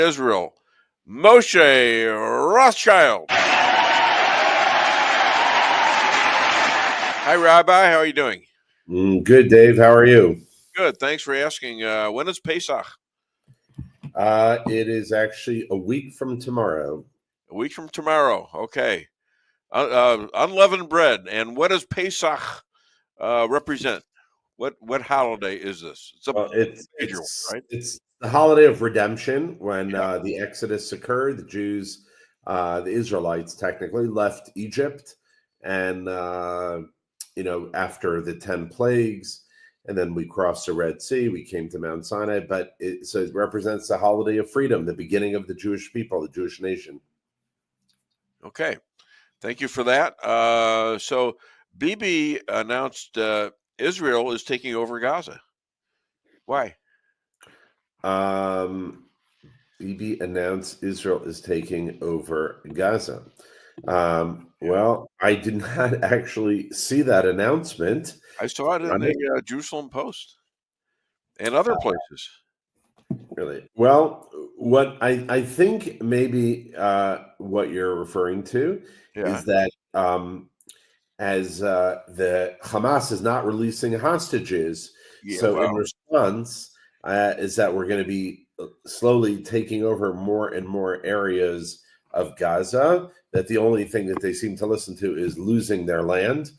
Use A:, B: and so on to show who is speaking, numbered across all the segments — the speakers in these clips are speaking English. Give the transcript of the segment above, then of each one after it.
A: Israel, Moshe Rothschild. Hi, Rabbi. How are you doing?
B: Good, Dave. How are you?
A: Good. Thanks for asking. When is Pesach?
B: It is actually a week from tomorrow.
A: A week from tomorrow. Okay. Unleavened bread. And what does Pesach represent? What holiday is this? It's a major one, right?
B: It's the holiday of redemption when the Exodus occurred. The Jews, the Israelites, technically left Egypt, and after the 10 plagues, and then we crossed the Red Sea. We came to Mount Sinai, so it represents the holiday of freedom, the beginning of the Jewish people, the Jewish nation.
A: Okay. Thank you for that. So Bibi announced Israel is taking over Gaza. Why?
B: Bibi announced Israel is taking over Gaza. Well, I did not actually see that announcement.
A: I saw it in the Jerusalem Post and other places.
B: Really? Well, what I think maybe what you're referring to is that as the Hamas is not releasing hostages, in response is that we're going to be slowly taking over more and more areas of Gaza, that the only thing that they seem to listen to is losing their land,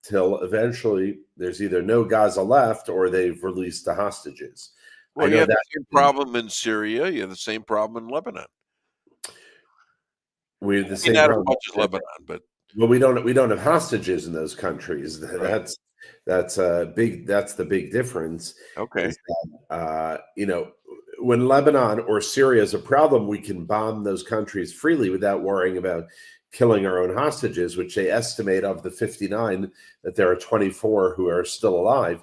B: till eventually there's either no Gaza left or they've released the hostages.
A: Well, you have the same problem in Syria. You have the same problem in Lebanon.
B: We have the same
A: not
B: problem
A: as much as Lebanon, but
B: we don't have hostages in those countries.
A: Right.
B: That's the big difference.
A: Okay.
B: Is that, when Lebanon or Syria is a problem, we can bomb those countries freely without worrying about killing our own hostages, which they estimate of the 59 that there are 24 who are still alive.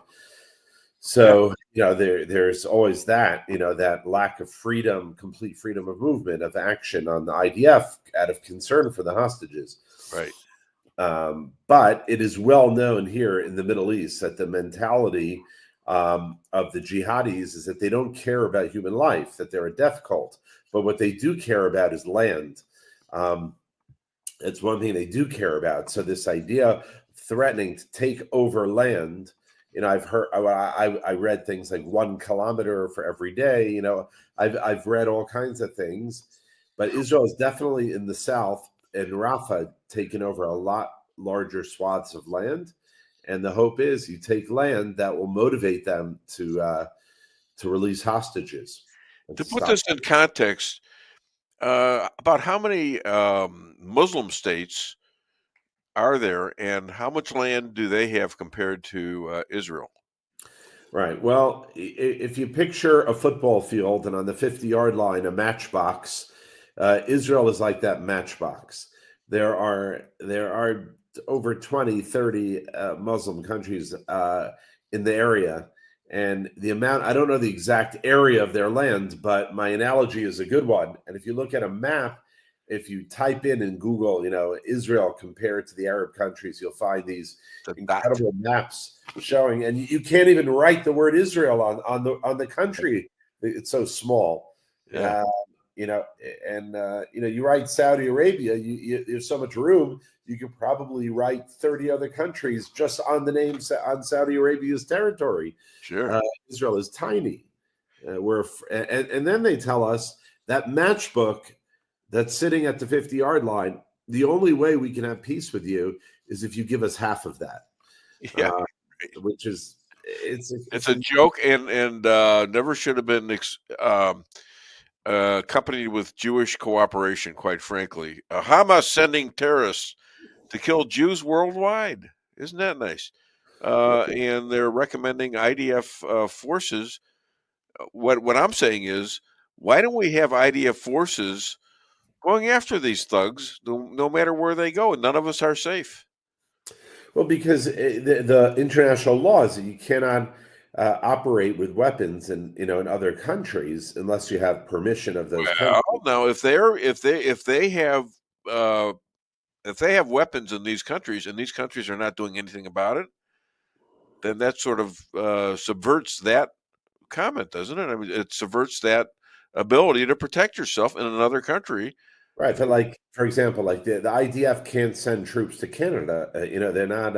B: So, there's always that, that lack of freedom, complete freedom of movement, of action on the IDF out of concern for the hostages.
A: Right.
B: But it is well known here in the Middle East that the mentality of the jihadis is that they don't care about human life, that they're a death cult. But what they do care about is land. It's one thing they do care about. So this idea of threatening to take over land, I've heard, I read things like 1 kilometer for every day. I've read all kinds of things, but Israel is definitely in the south and Rafah taken over a lot larger swaths of land, and the hope is you take land that will motivate them to release hostages.
A: To put this in context, about how many Muslim states are there, and how much land do they have compared to Israel?
B: Right. Well, if you picture a football field and on the 50-yard line, a matchbox, Israel is like that matchbox. There are over 20, 30 Muslim countries in the area. And the amount, I don't know the exact area of their land, but my analogy is a good one. And if you look at a map, if you type in Google, Israel compared to the Arab countries, you'll find these incredible maps showing, and you can't even write the word Israel on the country. It's so small.
A: Yeah.
B: You write Saudi Arabia, there's so much room, you could probably write 30 other countries just on the names on Saudi Arabia's territory.
A: Sure.
B: Israel is tiny. And then they tell us that matchbook that's sitting at the 50-yard line, the only way we can have peace with you is if you give us half of that.
A: Yeah.
B: Which is
A: it's a joke and never should have been accompanied with Jewish cooperation, quite frankly. Hamas sending terrorists to kill Jews worldwide. Isn't that nice? And they're recommending IDF forces. What I'm saying is, why don't we have IDF forces going after these thugs, no matter where they go, and none of us are safe?
B: Well, because the international law is that you cannot operate with weapons in other countries unless you have permission of those countries.
A: Now, if they have weapons in these countries, and these countries are not doing anything about it, then that sort of subverts that comment, doesn't it? I mean, it subverts that ability to protect yourself in another country.
B: Right, but like for example, like the IDF can't send troops to Canada. They're not.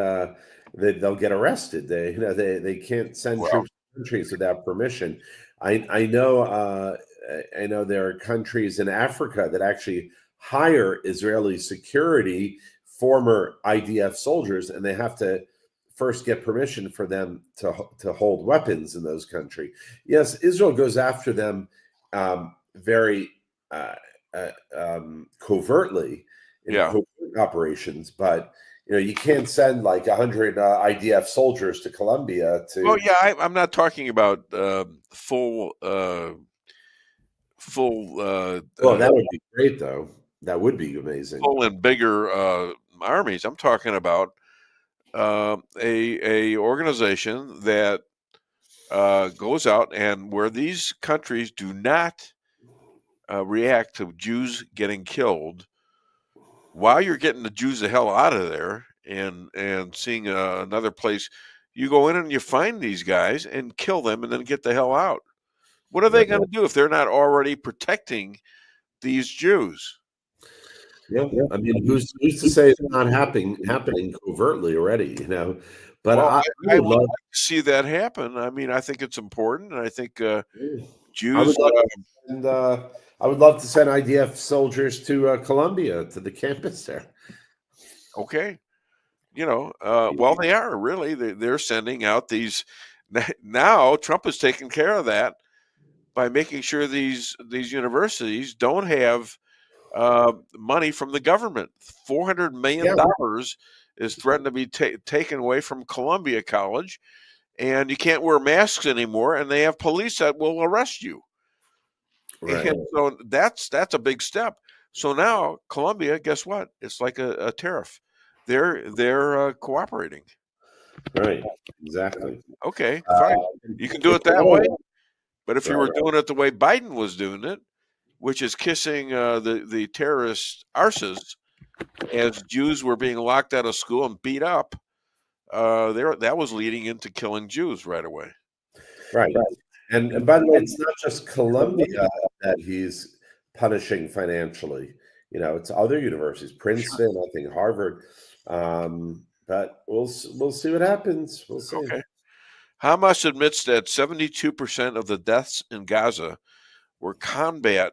B: They'll get arrested. They can't send
A: Well,
B: troops to countries without permission. I know. I know there are countries in Africa that actually hire Israeli security, former IDF soldiers, and they have to first get permission for them to hold weapons in those countries. Yes, Israel goes after them very. Uh, Covertly in
A: yeah.
B: covert operations, but you can't send like 100 IDF soldiers to Colombia
A: Well,
B: to.
A: yeah. I'm not talking about full,
B: Well, that would be great, though. That would be amazing.
A: full and bigger armies. I'm talking about a organization that goes out and where these countries do not react to Jews getting killed, while you're getting the Jews the hell out of there and seeing another place, you go in and you find these guys and kill them and then get the hell out. What are they
B: Right.
A: going to do if they're not already protecting these Jews?
B: Yeah, I mean, who's to say it's not happening covertly already? But
A: Well,
B: I
A: I
B: would
A: would
B: love.
A: like to see that happen. I mean, I think it's important, and I think
B: I would
A: Jews.
B: love to send, I would love to send IDF soldiers to Colombia to the campus there.
A: Okay, well, they are really. They're sending out these. Now Trump has taken care of that by making sure these universities don't have money from the government. $400 million
B: Yeah,
A: is threatened to be taken away from Columbia College, and you can't wear masks anymore, and they have police that will arrest you.
B: right,
A: And so that's a big step. So now Columbia, guess what? It's like a tariff. They're cooperating.
B: right, exactly.
A: Okay,
B: Uh,
A: fine. You can do
B: it's
A: it
B: a
A: that way.
B: little
A: But if you
B: right.
A: were doing it the way Biden was doing it, which is kissing the terrorist arses as Jews were being locked out of school and beat up, that was leading into killing Jews right away.
B: Right. And by the way, it's not just Columbia that he's punishing financially. It's other universities, Princeton, I think Harvard. But we'll see what happens. We'll see.
A: Okay. Hamas admits that 72% of the deaths in Gaza were combat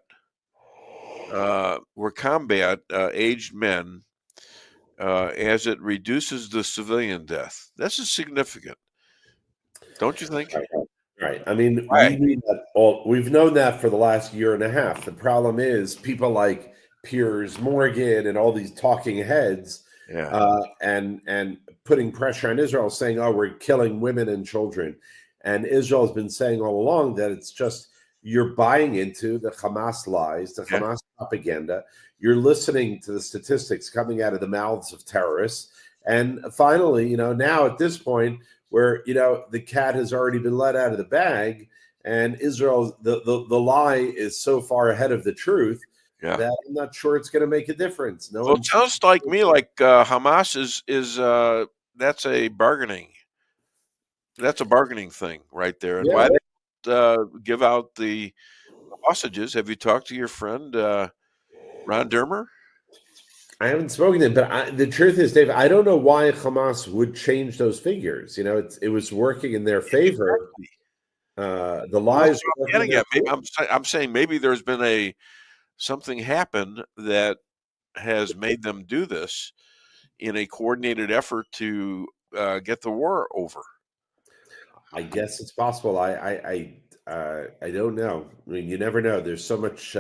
A: aged men, as it reduces the civilian death. This is significant, don't you think?
B: Right. I mean,
A: Why?
B: we've known that for the last year and a half. The problem is people like Piers Morgan and all these talking heads
A: Yeah.
B: and putting pressure on Israel, saying, "Oh, we're killing women and children," and Israel has been saying all along that it's just you're buying into the Hamas lies, the
A: Yeah.
B: Hamas propaganda. You're listening to the statistics coming out of the mouths of terrorists, and finally, now at this point where the cat has already been let out of the bag, and Israel the lie is so far ahead of the truth
A: Yeah.
B: that I'm not sure it's going to make a difference. No
A: Well, it
B: one's.
A: sounds like me like Hamas is that's a bargaining. That's a bargaining thing right there. And
B: Yeah,
A: why they give out the hostages? Have you talked to your friend Ron Dermer?
B: I haven't spoken to him, but the truth is, Dave, I don't know why Hamas would change those figures. It was working in their favor. The
A: Well, that's
B: lies
A: what
B: were
A: I'm
B: working in
A: getting
B: their
A: at. Maybe
B: favor.
A: I'm saying maybe there's been something happen that has made them do this in a coordinated effort to get the war over.
B: I guess it's possible. I don't know. I mean, you never know. There's so much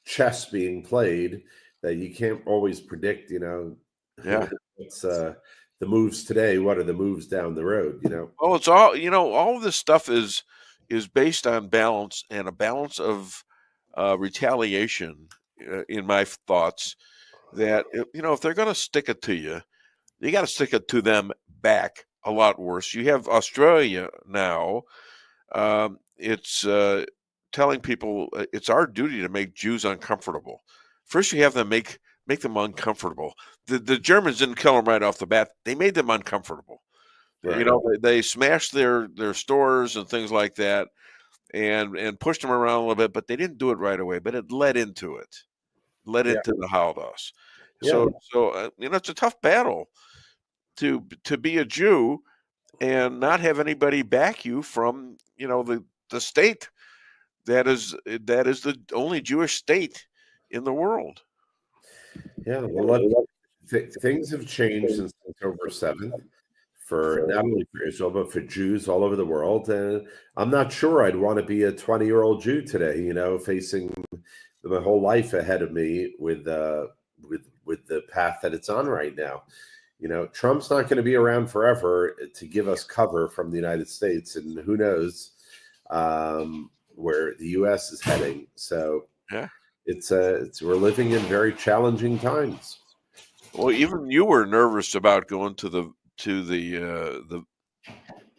B: chess being played that you can't always predict.
A: Yeah.
B: What's the moves today? What are the moves down the road?
A: Well, it's all of this stuff is based on balance and a balance of retaliation. In my thoughts, that if they're going to stick it to you, you got to stick it to them back a lot worse. You have Australia now. It's telling people it's our duty to make Jews uncomfortable. First, you have them make them uncomfortable. The Germans didn't kill them right off the bat; they made them uncomfortable.
B: Right.
A: They smashed their stores and things like that, and pushed them around a little bit, but they didn't do it right away. But it led into it, led
B: Yeah.
A: into the Holocaust.
B: Yeah.
A: So it's a tough battle to be a Jew and not have anybody back you from the state that is the only Jewish state in the world.
B: Yeah. Well, look, things have changed since October 7th for not only for Israel, but for Jews all over the world. And I'm not sure I'd want to be a 20-year-old Jew today, facing my whole life ahead of me with the path that it's on right now. Trump's not going to be around forever to give us cover from the United States, and who knows where the U.S. is heading. So
A: Yeah.
B: we're living in very challenging times.
A: Well, even you were nervous about going to the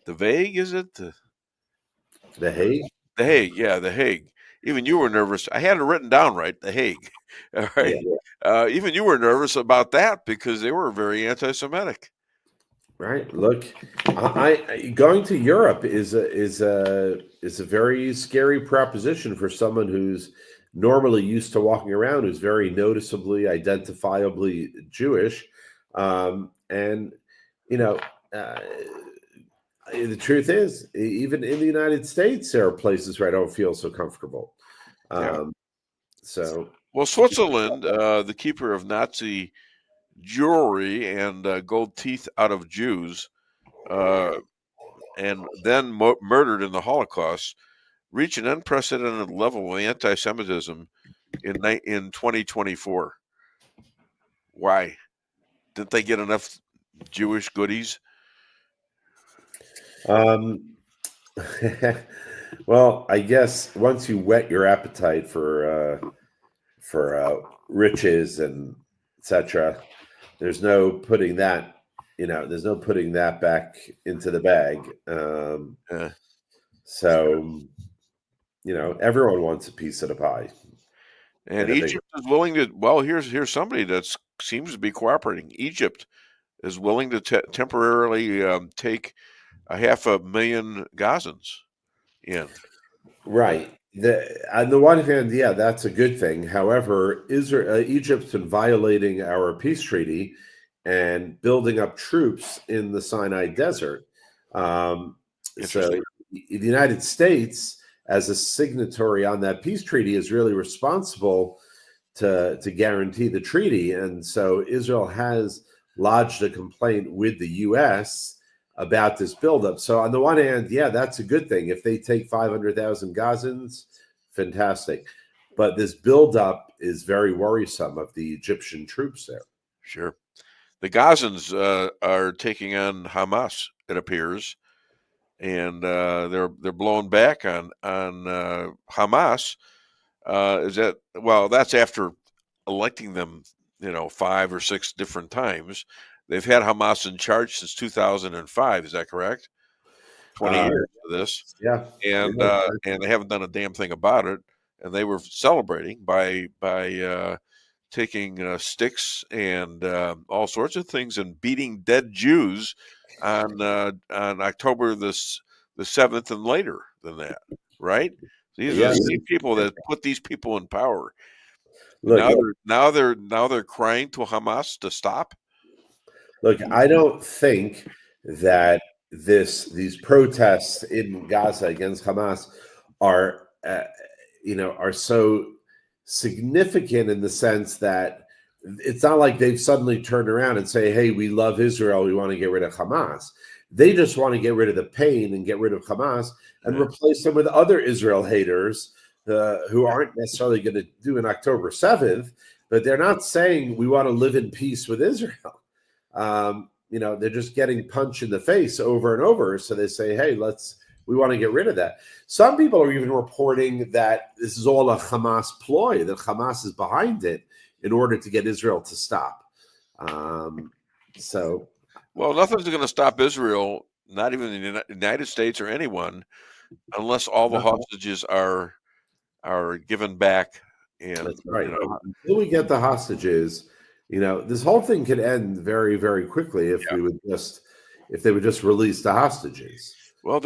A: Vague, is it?
B: The Hague?
A: The Hague, yeah, The Hague. Even you were nervous. I had it written down right, The Hague. All right.
B: Yeah.
A: Even you were nervous about that because they were very anti-Semitic.
B: Right. Look, I going to Europe is a very scary proposition for someone who's normally used to walking around, who's very noticeably, identifiably Jewish, and you know. The truth is, even in the United States, there are places where I don't feel so comfortable.
A: Yeah.
B: So,
A: Well, Switzerland, the keeper of Nazi jewelry and gold teeth out of Jews, and then murdered in the Holocaust, reached an unprecedented level of anti-Semitism in 2024. Why? Didn't they get enough Jewish goodies?
B: Well, I guess once you whet your appetite for riches and etc., there's no putting that. There's no putting that back into the bag.
A: Yeah.
B: So, everyone wants a piece of the pie.
A: And Egypt is willing to. Well, here's somebody that seems to be cooperating. Egypt is willing to temporarily take 500,000 Gazans in.
B: Right. On the one hand, yeah, that's a good thing. However, Egypt's been violating our peace treaty and building up troops in the Sinai Desert. So the United States, as a signatory on that peace treaty, is really responsible to guarantee the treaty. And so Israel has lodged a complaint with the U.S. about this buildup. So on the one hand, yeah, that's a good thing. If they take 500,000 Gazans, fantastic. But this buildup is very worrisome of the Egyptian troops there.
A: Sure. The Gazans are taking on Hamas, it appears, and they're blowing back on Hamas. That's after electing them, 5 or 6 different times. They've had Hamas in charge since 2005. Is that correct? 20 years of this.
B: Yeah.
A: And they haven't done a damn thing about it. And they were celebrating by taking sticks and all sorts of things and beating dead Jews on October the 7th and later than that, right? These are the same people that put these people in power. Look, now they're crying to Hamas to stop.
B: Look, I don't think that these protests in Gaza against Hamas are so significant in the sense that it's not like they've suddenly turned around and say, "Hey, we love Israel. We want to get rid of Hamas." They just want to get rid of the pain and get rid of Hamas and replace them with other Israel haters who aren't necessarily going to do an October 7th, but they're not saying we want to live in peace with Israel. They're just getting punched in the face over and over. So they say, hey, we want to get rid of that. Some people are even reporting that this is all a Hamas ploy, that Hamas is behind it in order to get Israel to stop.
A: Well, nothing's going to stop Israel, not even the United States or anyone, unless all the hostages are given back. And
B: that's right. Until we get the hostages, this whole thing could end very, very quickly if they would just release the hostages.